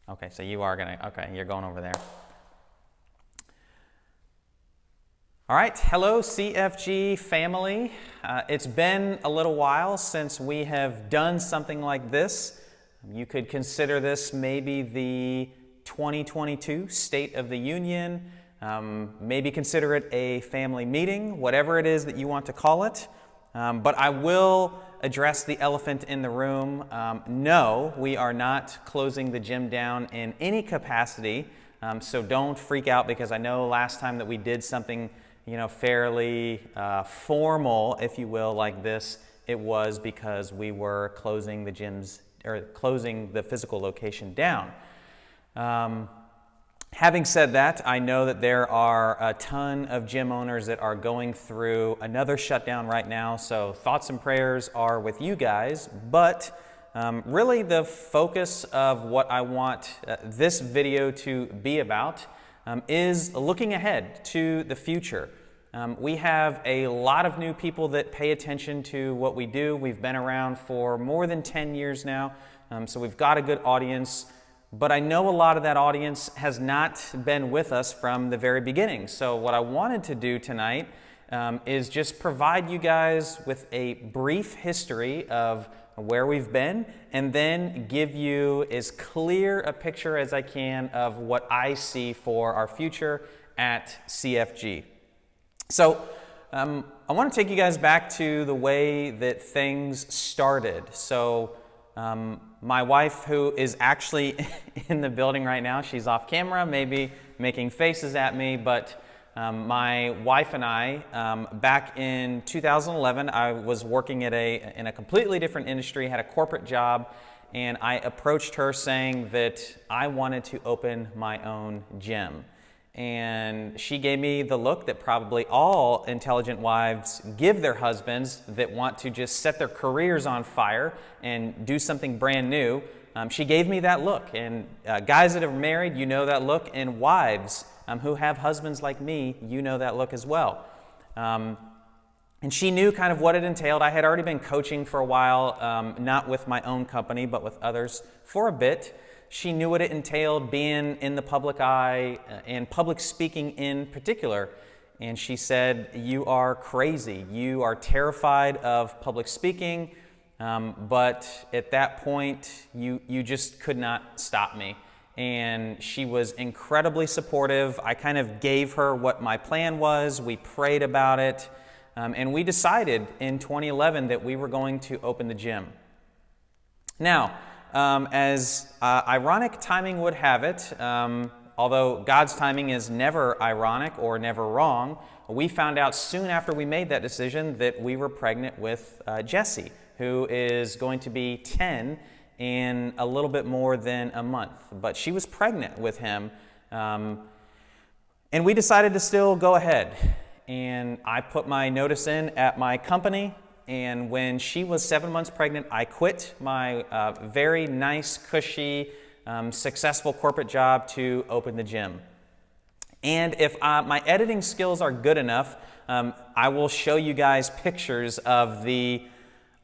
Okay, so you are going to, okay, you're going over there. All right, hello CFG family. It's been a little while since we have done something like this. You could consider this maybe the 2022 State of the Union. Maybe consider it a family meeting, whatever it is that you want to call it. But I will address the elephant in the room. No, we are not closing the gym down in any capacity. So don't freak out, because I know last time that we did something fairly formal, if you will, like this, it was because we were closing the gyms, or closing the physical location down. Having said that, I know that there are a ton of gym owners that are going through another shutdown right now, so thoughts and prayers are with you guys, but really the focus of what I want this video to be about is looking ahead to the future. We have a lot of new people that pay attention to what we do. We've been around for more than 10 years now, so we've got a good audience. But I know a lot of that audience has not been with us from the very beginning. So what I wanted to do tonight is just provide you guys with a brief history of where we've been, and then give you as clear a picture as I can of what I see for our future at CFG. So I want to take you guys back to the way that things started. So my wife, who is actually in the building right now, she's off camera, maybe making faces at me, but my wife and I, back in 2011, I was working in a completely different industry, had a corporate job, and I approached her saying that I wanted to open my own gym. And she gave me the look that probably all intelligent wives give their husbands that want to just set their careers on fire and do something brand new. She gave me that look. And guys that are married, you know that look. And wives who have husbands like me, you know that look as well. And she knew kind of what it entailed. I had already been coaching for a while, not with my own company, but with others for a bit. She knew what it entailed being in the public eye and public speaking in particular. And she said, "You are crazy. You are terrified of public speaking." But at that point, you just could not stop me. And she was incredibly supportive. I kind of gave her what my plan was. We prayed about it. And we decided in 2011 that we were going to open the gym. Now, as ironic timing would have it, although God's timing is never ironic or never wrong, we found out soon after we made that decision that we were pregnant with Jessie, who is going to be 10 in a little bit more than a month. But she was pregnant with him, and we decided to still go ahead. And I put my notice in at my company. And when she was 7 months pregnant, I quit my very nice, cushy, successful corporate job to open the gym. And if my editing skills are good enough, I will show you guys pictures of the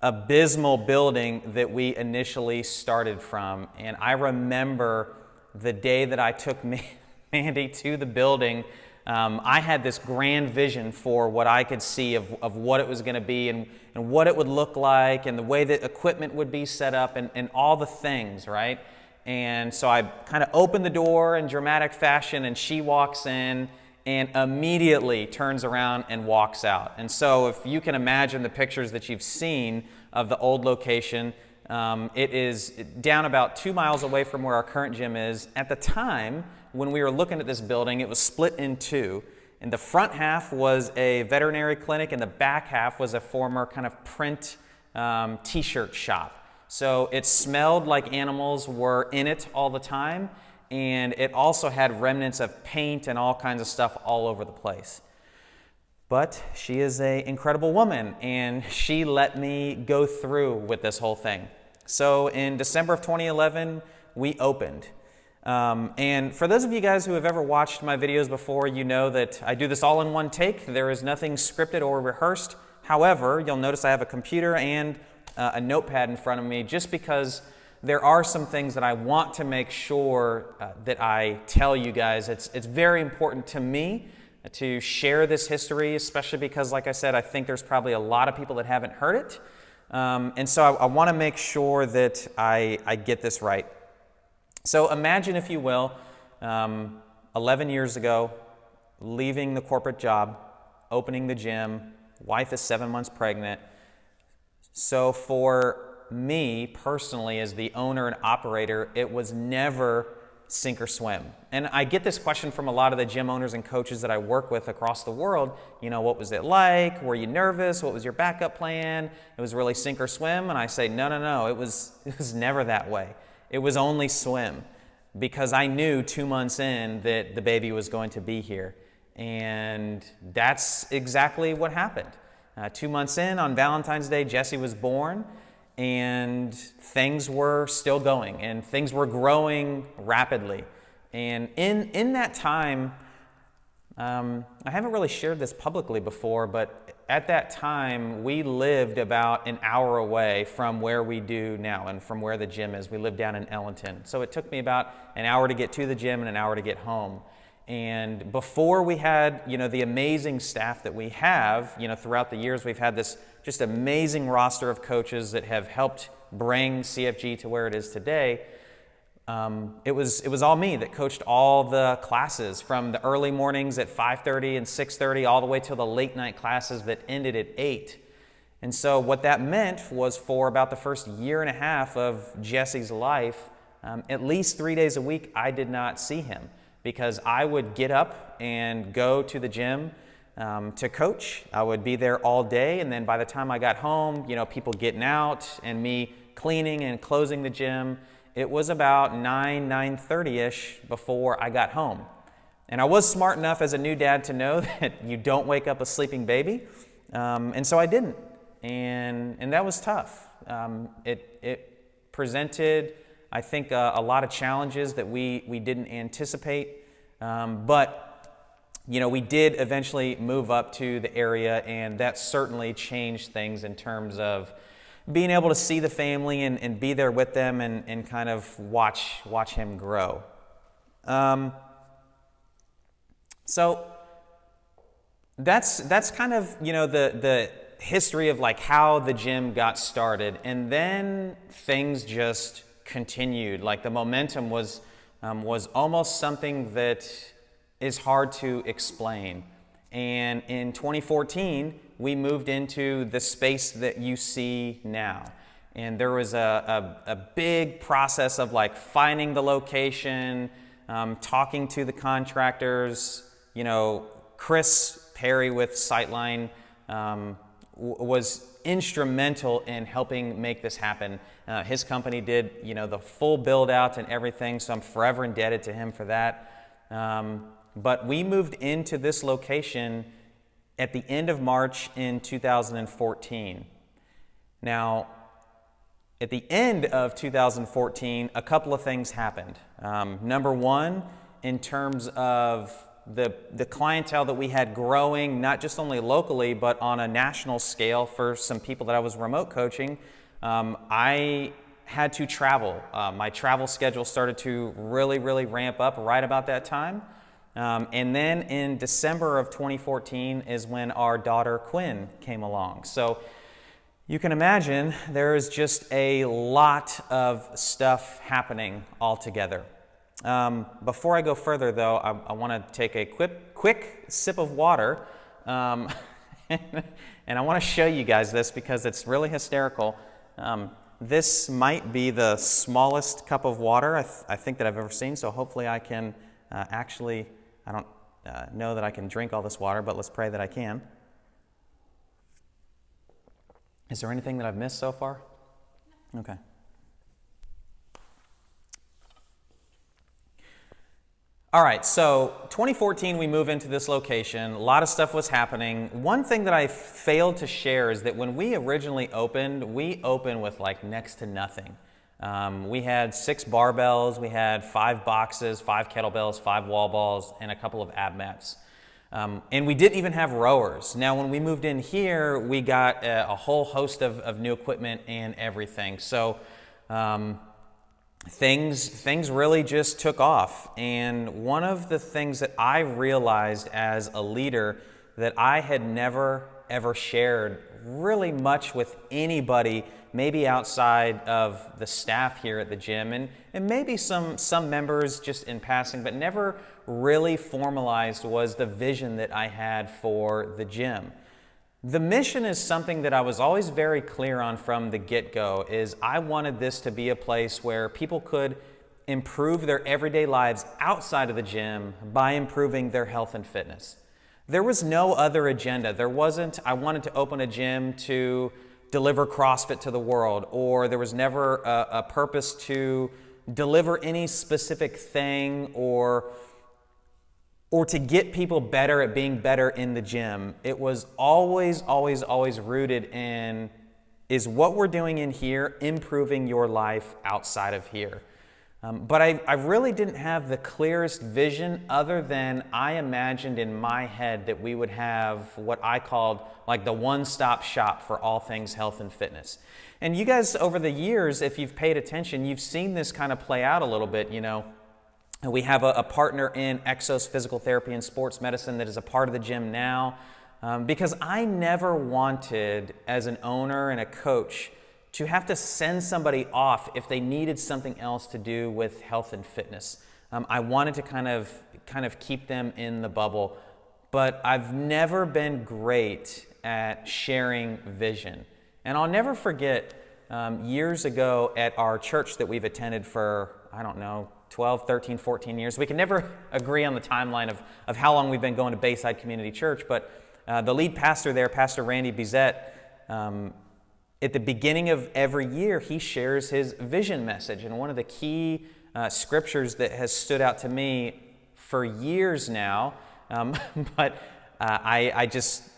abysmal building that we initially started from. And I remember the day that I took Mandy to the building. I had this grand vision for what I could see of what it was going to be and what it would look like and the way that equipment would be set up and all the things, right? And so I kind of opened the door in dramatic fashion, and she walks in and immediately turns around and walks out. And so if you can imagine the pictures that you've seen of the old location, it is down about 2 miles away from where our current gym is. At the time, when we were looking at this building, it was split in two. And the front half was a veterinary clinic, and the back half was a former kind of print t-shirt shop. So it smelled like animals were in it all the time, and it also had remnants of paint and all kinds of stuff all over the place. But she is an incredible woman, and she let me go through with this whole thing. So in December of 2011, we opened. And for those of you guys who have ever watched my videos before, you know that I do this all in one take. There is nothing scripted or rehearsed. However, you'll notice I have a computer and a notepad in front of me just because there are some things that I want to make sure that I tell you guys. It's very important to me to share this history, especially because, like I said, I think there's probably a lot of people that haven't heard it. And so I want to make sure that I get this right. So imagine, if you will, 11 years ago, leaving the corporate job, opening the gym, wife is 7 months pregnant. So for me personally, as the owner and operator, it was never sink or swim. And I get this question from a lot of the gym owners and coaches that I work with across the world. What was it like? Were you nervous? What was your backup plan? It was really sink or swim. And I say, no, it was never that way. It was only swim, because I knew 2 months in that the baby was going to be here. And that's exactly what happened. 2 months in, on Valentine's Day, Jesse was born. And things were still going, and things were growing rapidly. And in that time, I haven't really shared this publicly before, but at that time, we lived about an hour away from where we do now and from where the gym is. We lived down in Ellington. So it took me about an hour to get to the gym and an hour to get home. And before we had, the amazing staff that we have, throughout the years, we've had this just amazing roster of coaches that have helped bring CFG to where it is today. It was all me that coached all the classes, from the early mornings at 5:30 and 6:30 all the way till the late night classes that ended at 8. And so what that meant was, for about the first year and a half of Jesse's life, at least 3 days a week, I did not see him, because I would get up and go to the gym to coach. I would be there all day, and then by the time I got home, people getting out and me cleaning and closing the gym, it was about 9:30-ish before I got home. And I was smart enough as a new dad to know that you don't wake up a sleeping baby, and so I didn't. And that was tough. It presented, I think, a lot of challenges that we didn't anticipate, but we did eventually move up to the area, and that certainly changed things in terms of being able to see the family and be there with them and kind of watch him grow. So that's kind of the history of like how the gym got started, and then things just continued. Like the momentum was almost something that is hard to explain. And in 2014, we moved into the space that you see now. And there was a big process of like finding the location, talking to the contractors. Chris Perry with Sightline was instrumental in helping make this happen. His company did, the full build out and everything, so I'm forever indebted to him for that. But we moved into this location at the end of March in 2014. Now, at the end of 2014, a couple of things happened. Number one, in terms of the clientele that we had growing, not just only locally, but on a national scale for some people that I was remote coaching, I had to travel. My travel schedule started to really ramp up right about that time. And then in December of 2014 is when our daughter Quinn came along. So you can imagine there is just a lot of stuff happening all together. Before I go further, though, I want to take a quick sip of water, and I want to show you guys this because it's really hysterical. This might be the smallest cup of water I think that I've ever seen, so hopefully I can actually, I don't know that I can drink all this water, but let's pray that I can. Is there anything that I've missed so far? Okay. All right, so 2014, we move into this location. A lot of stuff was happening. One thing that I failed to share is that when we originally opened, we opened with like next to nothing. We had 6 barbells, we had 5 boxes, 5 kettlebells, 5 wall balls, and a couple of ab mats. And we didn't even have rowers. Now, when we moved in here, we got a whole host of new equipment and everything. So things really just took off. And one of the things that I realized as a leader that I had never ever shared really much with anybody, maybe outside of the staff here at the gym, and maybe some members just in passing, but never really formalized, was the vision that I had for the gym. The mission is something that I was always very clear on from the get-go, is I wanted this to be a place where people could improve their everyday lives outside of the gym by improving their health and fitness. There was no other agenda. There wasn't, I wanted to open a gym to deliver CrossFit to the world, or there was never a purpose to deliver any specific thing or to get people better at being better in the gym. It was always rooted in, is what we're doing in here improving your life outside of here? But I really didn't have the clearest vision, other than I imagined in my head that we would have what I called like the one-stop shop for all things health and fitness. And you guys, over the years, if you've paid attention, you've seen this kind of play out a little bit. You know, we have a partner in Exos Physical Therapy and Sports Medicine that is a part of the gym now, because I never wanted, as an owner and a coach, to have to send somebody off if they needed something else to do with health and fitness. I wanted to kind of keep them in the bubble, but I've never been great at sharing vision. And I'll never forget, years ago at our church that we've attended for, 12, 13, 14 years. We can never agree on the timeline of how long we've been going to Bayside Community Church, but the lead pastor there, Pastor Randy Bizet, at the beginning of every year, he shares his vision message. And one of the key scriptures that has stood out to me for years now, but I just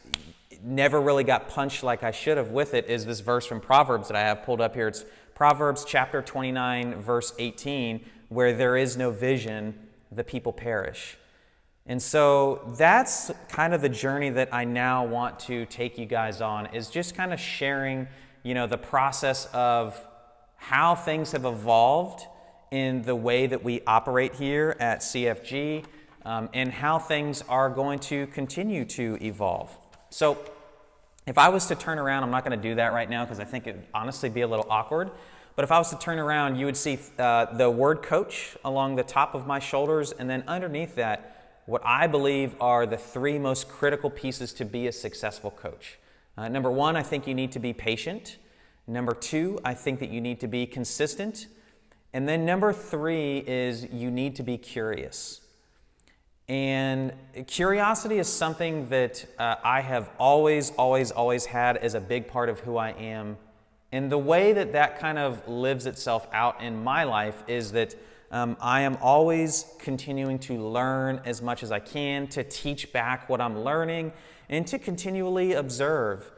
never really got punched like I should have with it, is this verse from Proverbs that I have pulled up here. It's Proverbs chapter 29, verse 18, where there is no vision, the people perish. And so that's kind of the journey that I now want to take you guys on, is just kind of sharing, the process of how things have evolved in the way that we operate here at CFG, and how things are going to continue to evolve. So if I was to turn around, I'm not going to do that right now because I think it would honestly be a little awkward, but if I was to turn around, you would see the word coach along the top of my shoulders, and then underneath that, what I believe are the three most critical pieces to be a successful coach. Number one, I think you need to be patient. Number two, I think that you need to be consistent. And then number three is you need to be curious. And curiosity is something that I have always had as a big part of who I am. And the way that kind of lives itself out in my life is that I am always continuing to learn as much as I can, to teach back what I'm learning, and to continually observe.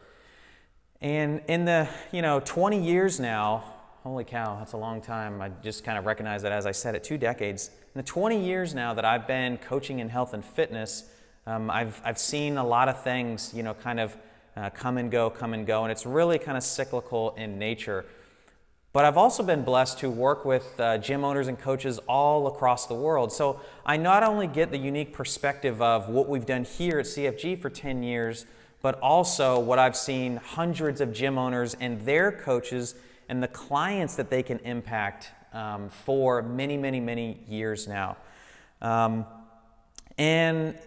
And in the 20 years now, holy cow, that's a long time. I just kind of recognize that as I said it, 2 decades. In the 20 years now that I've been coaching in health and fitness, I've seen a lot of things, kind of come and go, and it's really kind of cyclical in nature. But I've also been blessed to work with gym owners and coaches all across the world. So I not only get the unique perspective of what we've done here at CFG for 10 years, but also what I've seen hundreds of gym owners and their coaches and the clients that they can impact for many years now. And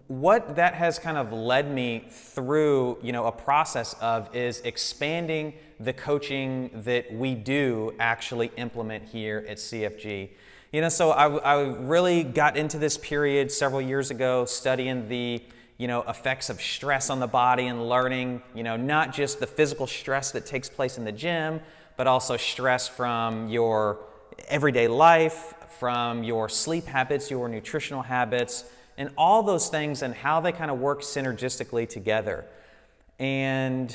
what that has kind of led me through, a process of, is expanding the coaching that we do actually implement here at CFG. So I really got into this period several years ago, studying the effects of stress on the body, and learning, not just the physical stress that takes place in the gym, but also stress from your everyday life, from your sleep habits, your nutritional habits, and all those things, and how they kind of work synergistically together. And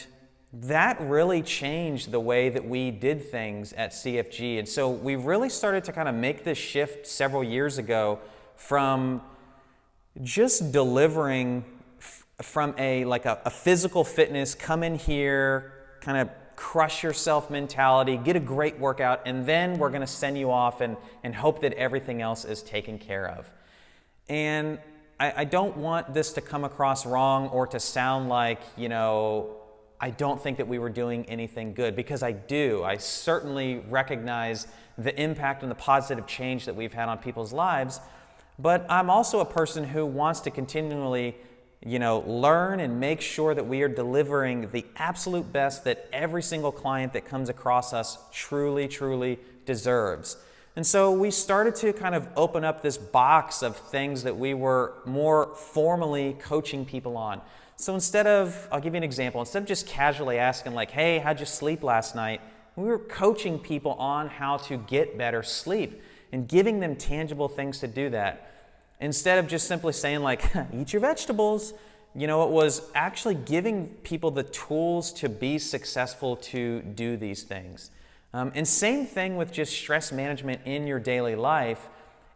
that really changed the way that we did things at CFG. And so we really started to kind of make this shift several years ago from just delivering from a physical fitness, come in here, kind of crush yourself mentality, get a great workout, and then we're going to send you off and hope that everything else is taken care of. And I don't want this to come across wrong or to sound like, I don't think that we were doing anything good, because I do. I certainly recognize the impact and the positive change that we've had on people's lives, but I'm also a person who wants to continually, learn and make sure that we are delivering the absolute best that every single client that comes across us truly, truly deserves. And so we started to kind of open up this box of things that we were more formally coaching people on. So I'll give you an example, instead of just casually asking like, hey, how'd you sleep last night? We were coaching people on how to get better sleep and giving them tangible things to do that. Instead of just simply saying like, eat your vegetables, it was actually giving people the tools to be successful to do these things. And same thing with just stress management in your daily life.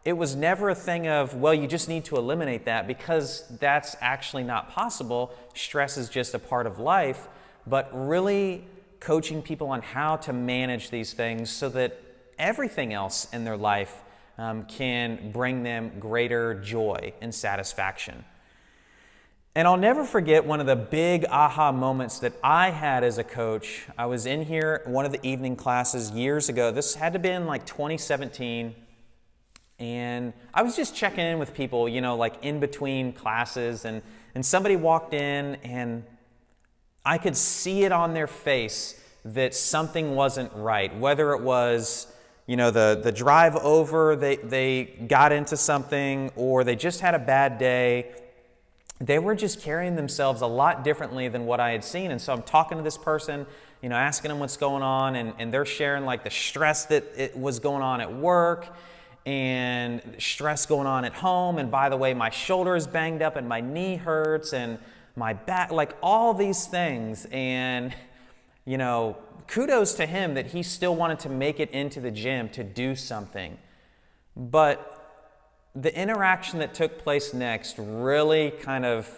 It was never a thing of, well, you just need to eliminate that, because that's actually not possible. Stress is just a part of life, but really coaching people on how to manage these things so that everything else in their life can bring them greater joy and satisfaction. And I'll never forget one of the big aha moments that I had as a coach. I was in here one of the evening classes years ago. This had to be in like 2017. And I was just checking in with people, like in between classes, and somebody walked in and I could see it on their face that something wasn't right. Whether it was, the drive over, they got into something, or they just had a bad day. They were just carrying themselves a lot differently than what I had seen. And so I'm talking to this person, asking them what's going on, and they're sharing like the stress that it was going on at work, and stress going on at home, and by the way, my shoulder is banged up and my knee hurts and my back, like all these things. And kudos to him that he still wanted to make it into the gym to do something. But the interaction that took place next really kind of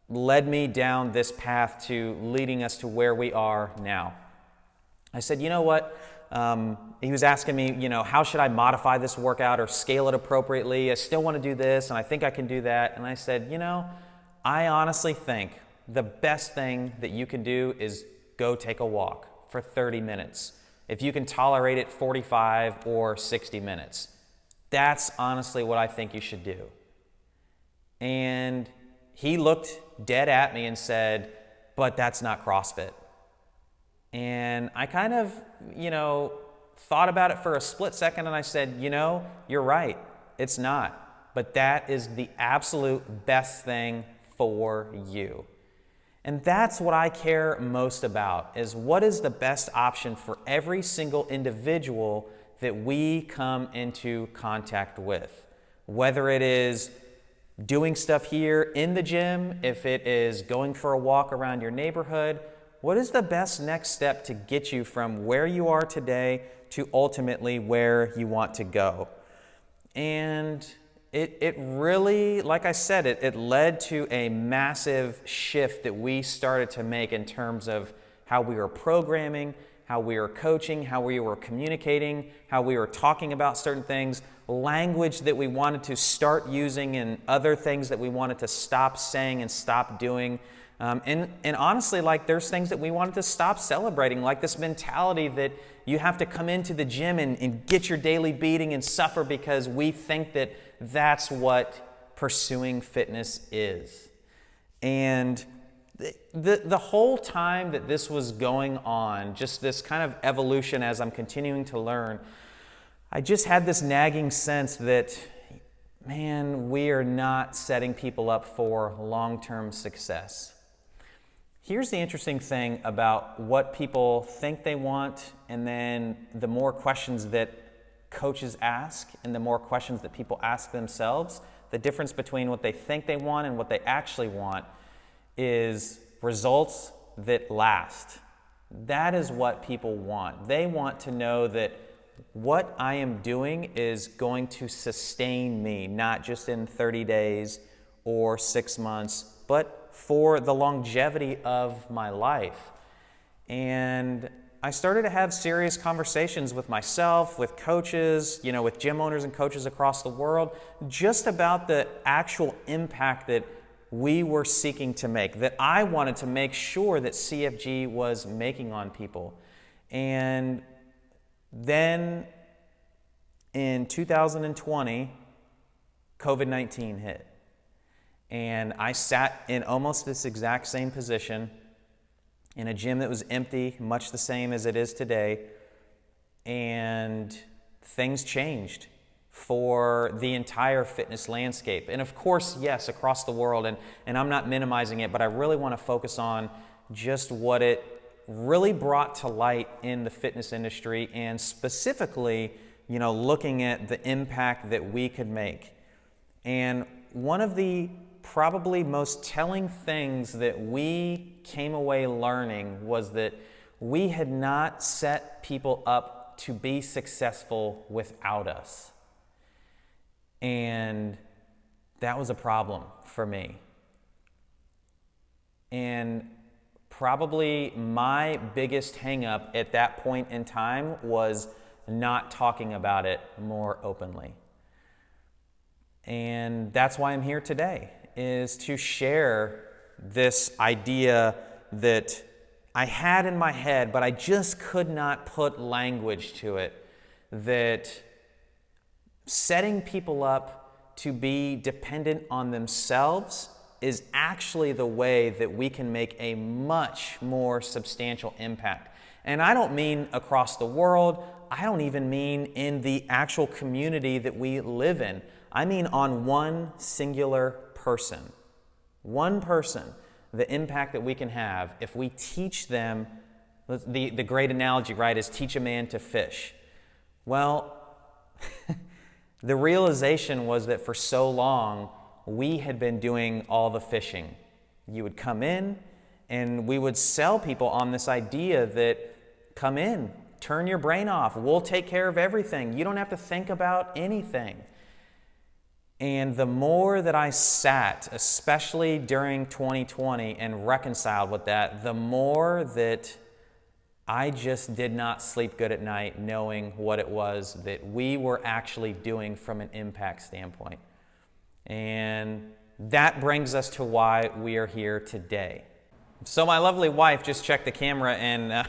led me down this path to leading us to where we are now. I said, you know what? He was asking me, how should I modify this workout or scale it appropriately? I still want to do this, and I think I can do that. And I said, I honestly think the best thing that you can do is go take a walk for 30 minutes. If you can tolerate it 45 or 60 minutes. That's honestly what I think you should do. And he looked dead at me and said, but that's not CrossFit. And I kind of, thought about it for a split second, and I said, you're right, it's not. But that is the absolute best thing for you. And that's what I care most about, is what is the best option for every single individual that we come into contact with. Whether it is doing stuff here in the gym, if it is going for a walk around your neighborhood, what is the best next step to get you from where you are today to ultimately where you want to go? And it really, like I said, it led to a massive shift that we started to make in terms of how we were programming, how we were coaching, how we were communicating, how we were talking about certain things, language that we wanted to start using, and other things that we wanted to stop saying and stop doing. And honestly, like there's things that we wanted to stop celebrating, like this mentality that you have to come into the gym and get your daily beating and suffer because we think that that's what pursuing fitness is. And the whole time that this was going on, just this kind of evolution as I'm continuing to learn, I just had this nagging sense that, man, we are not setting people up for long-term success. Here's the interesting thing about what people think they want, and then the more questions that coaches ask and the more questions that people ask themselves, the difference between what they think they want and what they actually want is results that last. That is what people want. They want to know that what I am doing is going to sustain me, not just in 30 days or 6 months, but for the longevity of my life. And I started to have serious conversations with myself, with coaches, with gym owners and coaches across the world, just about the actual impact that we were seeking to make, that I wanted to make sure that CFG was making on people. And then in 2020, COVID-19 hit. And I sat in almost this exact same position in a gym that was empty, much the same as it is today. And things changed for the entire fitness landscape. And of course, yes, across the world, and I'm not minimizing it, but I really want to focus on just what it really brought to light in the fitness industry, and specifically, looking at the impact that we could make. And one of the probably most telling things that we came away learning was that we had not set people up to be successful without us. And that was a problem for me. And probably my biggest hang-up at that point in time was not talking about it more openly. And that's why I'm here today, is to share this idea that I had in my head, but I just could not put language to it, that setting people up to be dependent on themselves is actually the way that we can make a much more substantial impact. And I don't mean across the world. I don't even mean in the actual community that we live in. I mean on one singular person. One person, the impact that we can have if we teach them, the great analogy, right, is teach a man to fish. Well, the realization was that for so long, we had been doing all the fishing. You would come in, and we would sell people on this idea that, come in, turn your brain off, we'll take care of everything. You don't have to think about anything. And the more that I sat, especially during 2020, and reconciled with that, the more that I just did not sleep good at night knowing what it was that we were actually doing from an impact standpoint. And that brings us to why we are here today. So my lovely wife just checked the camera, and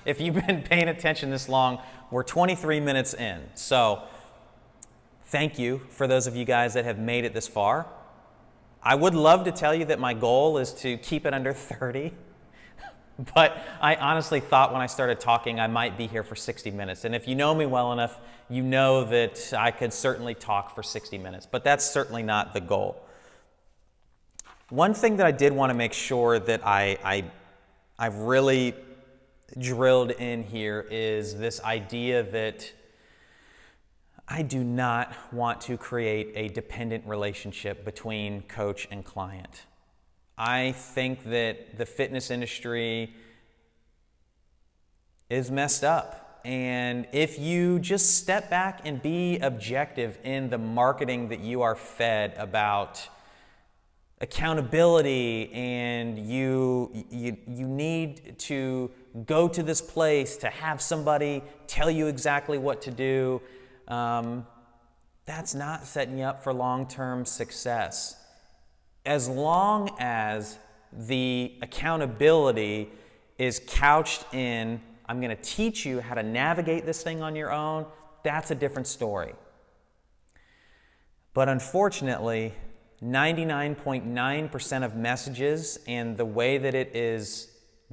if you've been paying attention this long, we're 23 minutes in. So thank you for those of you guys that have made it this far. I would love to tell you that my goal is to keep it under 30. But I honestly thought when I started talking I might be here for 60 minutes. And if you know me well enough, you know that I could certainly talk for 60 minutes. But that's certainly not the goal. One thing that I did want to make sure that I've really drilled in here is this idea that I do not want to create a dependent relationship between coach and client. I think that the fitness industry is messed up. And if you just step back and be objective in the marketing that you are fed about accountability, and you need to go to this place to have somebody tell you exactly what to do, that's not setting you up for long-term success. As long as the accountability is couched in, I'm going to teach you how to navigate this thing on your own, that's a different story. But unfortunately, 99.9% of messages and the way that it is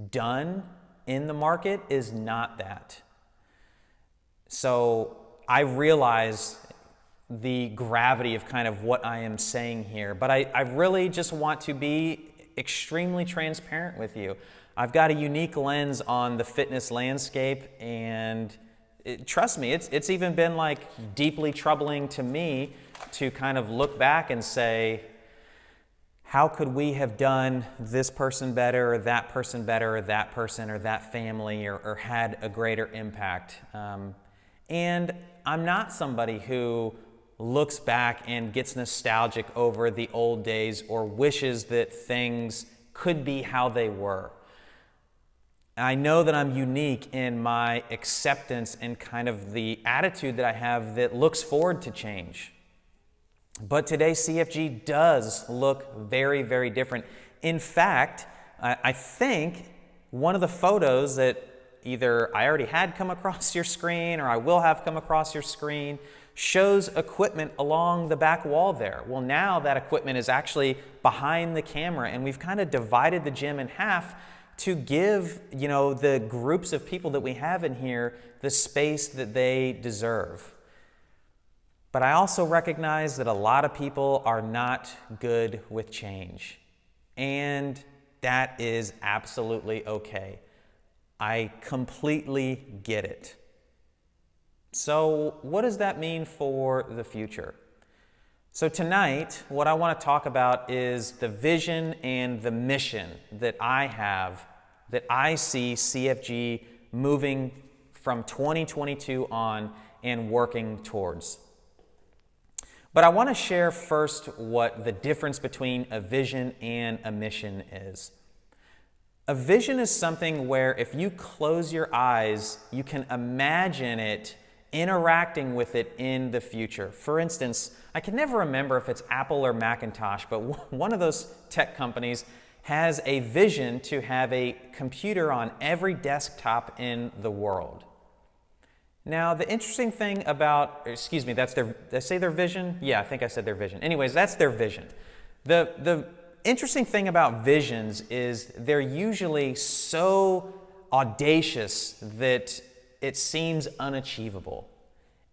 done in the market is not that. So I realize the gravity of kind of what I am saying here, but I really just want to be extremely transparent with you. I've got a unique lens on the fitness landscape, and trust me, it's even been like deeply troubling to me to kind of look back and say, how could we have done this person better, or that person better, or that person, or that family, or had a greater impact? And I'm not somebody who looks back and gets nostalgic over the old days or wishes that things could be how they were. I know that I'm unique in my acceptance and kind of the attitude that I have that looks forward to change. But today, CFG does look very, very different. In fact, I think one of the photos that either I already had come across your screen or I will have come across your screen shows equipment along the back wall there. Well, now that equipment is actually behind the camera, and we've kind of divided the gym in half to give, the groups of people that we have in here the space that they deserve. But I also recognize that a lot of people are not good with change, and that is absolutely okay. I completely get it. So what does that mean for the future? So tonight, what I want to talk about is the vision and the mission that I have, that I see CFG moving from 2022 on and working towards. But I want to share first what the difference between a vision and a mission is. A vision is something where if you close your eyes, you can imagine it interacting with it in the future. For instance, I can never remember if it's Apple or Macintosh, but one of those tech companies has a vision to have a computer on every desktop in the world. Now, the interesting thing about, did I say their vision? Yeah, I think I said their vision. Anyways, that's their vision. The interesting thing about visions is they're usually so audacious that it seems unachievable.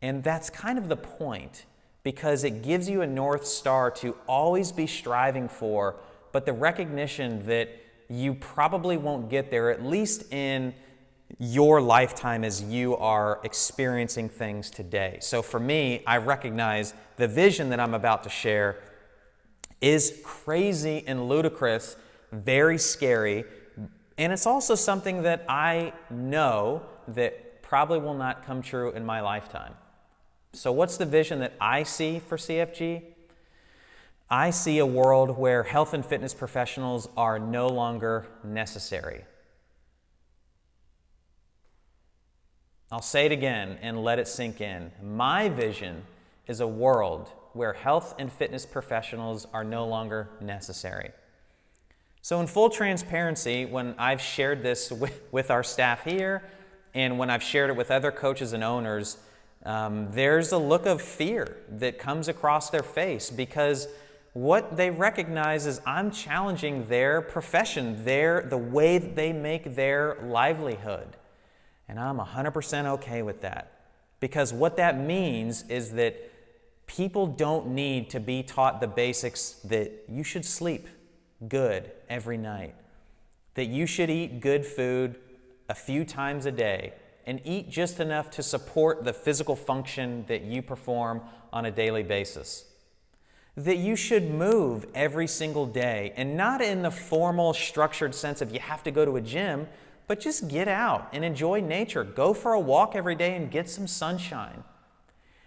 And that's kind of the point, because it gives you a North Star to always be striving for, but the recognition that you probably won't get there, at least in your lifetime as you are experiencing things today. So for me, I recognize the vision that I'm about to share is crazy and ludicrous, very scary, and it's also something that I know that probably will not come true in my lifetime. So what's the vision that I see for CFG? I see a world where health and fitness professionals are no longer necessary. I'll say it again and let it sink in. My vision is a world where health and fitness professionals are no longer necessary. So in full transparency, when I've shared this with our staff here, and when I've shared it with other coaches and owners, there's a look of fear that comes across their face, because what they recognize is I'm challenging their profession, the way that they make their livelihood. And I'm 100% okay with that, because what that means is that people don't need to be taught the basics that you should sleep good every night, that you should eat good food a few times a day, and eat just enough to support the physical function that you perform on a daily basis. That you should move every single day, and not in the formal, structured sense of you have to go to a gym, but just get out and enjoy nature. Go for a walk every day and get some sunshine.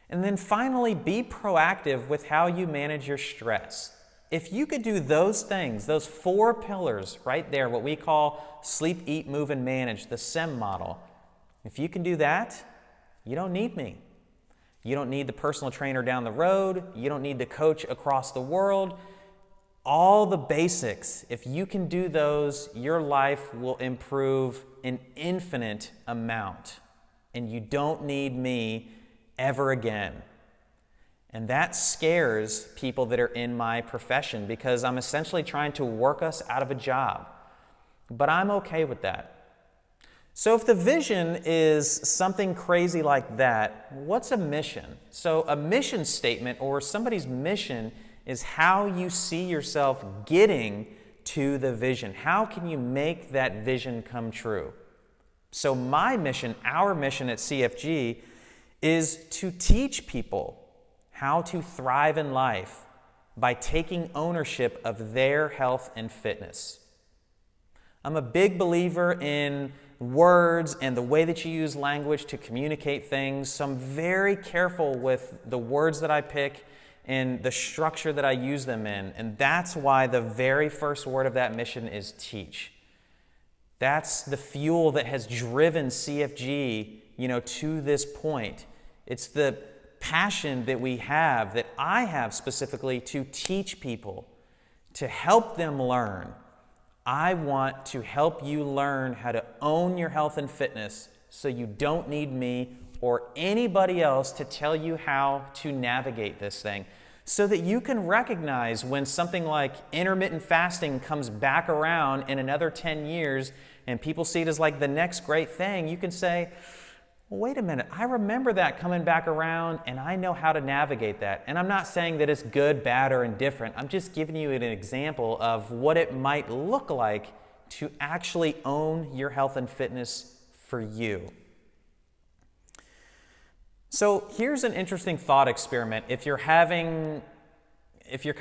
And then finally, be proactive with how you manage your stress. If you could do those things, those 4 pillars right there, what we call sleep, eat, move, and manage, the SEM model, if you can do that, you don't need me. You don't need the personal trainer down the road. You don't need the coach across the world. All the basics, if you can do those, your life will improve an infinite amount. And you don't need me ever again. And that scares people that are in my profession, because I'm essentially trying to work us out of a job. But I'm okay with that. So if the vision is something crazy like that, what's a mission? So a mission statement, or somebody's mission, is how you see yourself getting to the vision. How can you make that vision come true? So my mission, our mission at CFG, is to teach people how to thrive in life by taking ownership of their health and fitness. I'm a big believer in words and the way that you use language to communicate things, so I'm very careful with the words that I pick and the structure that I use them in. And that's why the very first word of that mission is teach. That's the fuel that has driven CFG, to this point. It's the passion that we have, that I have specifically, to teach people, to help them learn. I want to help you learn how to own your health and fitness so you don't need me or anybody else to tell you how to navigate this thing, so that you can recognize when something like intermittent fasting comes back around in another 10 years and people see it as like the next great thing. You can say, well, wait a minute, I remember that coming back around and I know how to navigate that. And I'm not saying that it's good, bad, or indifferent. I'm just giving you an example of what it might look like to actually own your health and fitness for you. So here's an interesting thought experiment. If you're kind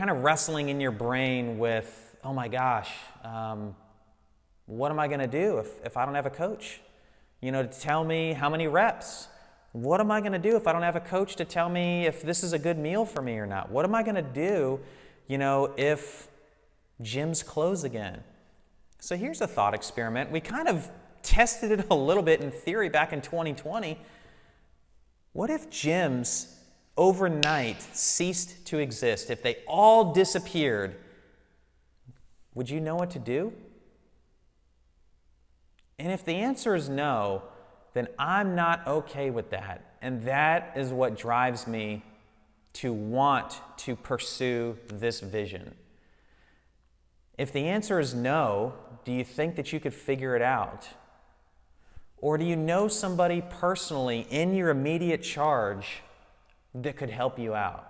of wrestling in your brain with, oh my gosh, what am I going to do if I don't have a coach, to tell me how many reps? What am I going to do if I don't have a coach to tell me if this is a good meal for me or not? What am I going to do, if gyms close again? So here's a thought experiment. We kind of tested it a little bit in theory back in 2020. What if gyms overnight ceased to exist? If they all disappeared, would you know what to do? And if the answer is no, then I'm not okay with that. And that is what drives me to want to pursue this vision. If the answer is no, do you think that you could figure it out? Or do you know somebody personally in your immediate charge that could help you out?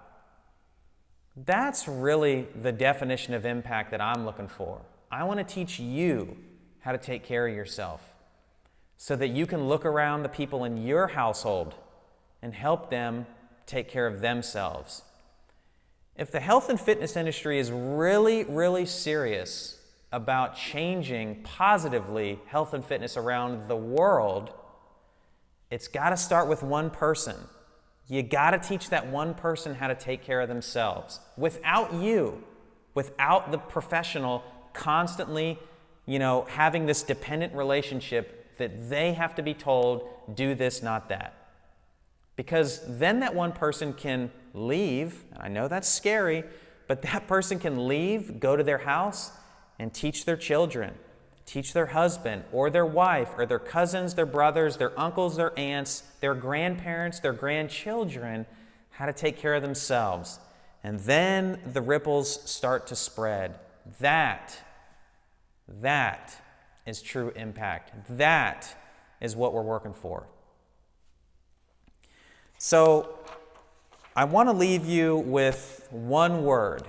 That's really the definition of impact that I'm looking for. I want to teach you how to take care of yourself so that you can look around the people in your household and help them take care of themselves. If the health and fitness industry is really, really serious about changing positively health and fitness around the world, it's got to start with one person. You got to teach that one person how to take care of themselves. Without you, without the professional constantly, having this dependent relationship that they have to be told, do this, not that. Because then that one person can leave. I know that's scary, but that person can leave, go to their house, and teach their children, teach their husband or their wife or their cousins, their brothers, their uncles, their aunts, their grandparents, their grandchildren how to take care of themselves. And then the ripples start to spread. That is true impact. That is what we're working for. So I want to leave you with one word.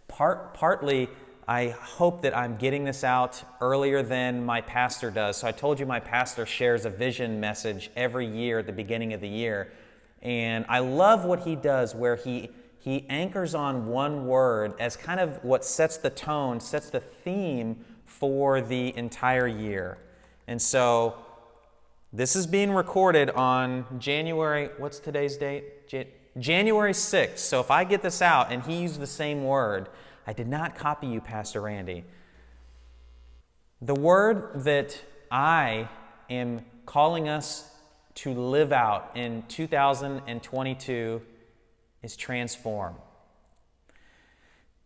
Partly, I hope that I'm getting this out earlier than my pastor does. So I told you my pastor shares a vision message every year at the beginning of the year. And I love what he does, where he anchors on one word as kind of what sets the tone, sets the theme for the entire year. And so this is being recorded on January, what's today's date? January 6th. So if I get this out and he used the same word, I did not copy you, Pastor Randy. The word that I am calling us to live out in 2022 is transform.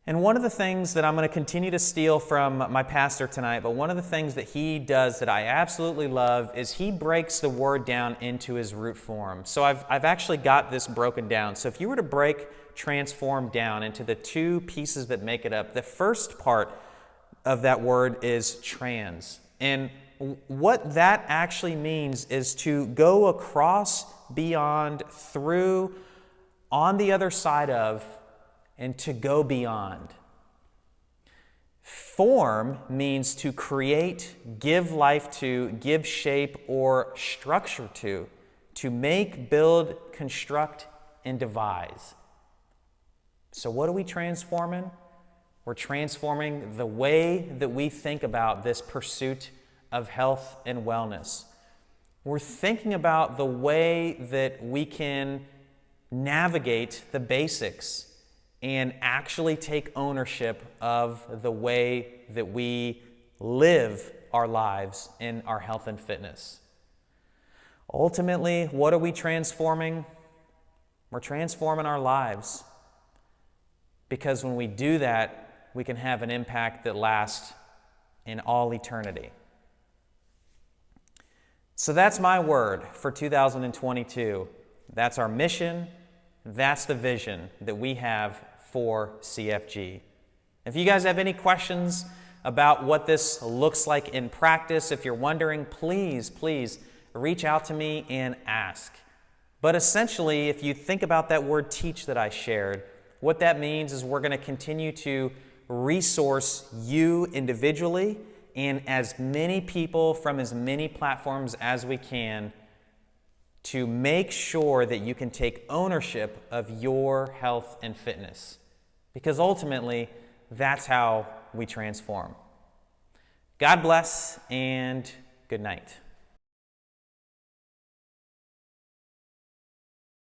And one of the things that I'm going to continue to steal from my pastor tonight, but one of the things that he does that I absolutely love is he breaks the word down into his root form. So I've actually got this broken down. So if you were to break transform down into the two pieces that make it up, the first part of that word is trans. And what that actually means is to go across, beyond, through, on the other side of, and to go beyond. Form means to create, give life to, give shape or structure to make, build, construct, and devise. So what are we transforming? We're transforming the way that we think about this pursuit of health and wellness. We're thinking about the way that we can navigate the basics and actually take ownership of the way that we live our lives in our health and fitness. Ultimately, what are we transforming? We're transforming our lives, because when we do that, we can have an impact that lasts in all eternity. So that's my word for 2022. That's our mission. That's the vision that we have for CFG. If you guys have any questions about what this looks like in practice, if you're wondering, please reach out to me and ask. But essentially, if you think about that word teach that I shared, what that means is we're going to continue to resource you individually and as many people from as many platforms as we can to make sure that you can take ownership of your health and fitness. Because ultimately, that's how we transform. God bless and good night.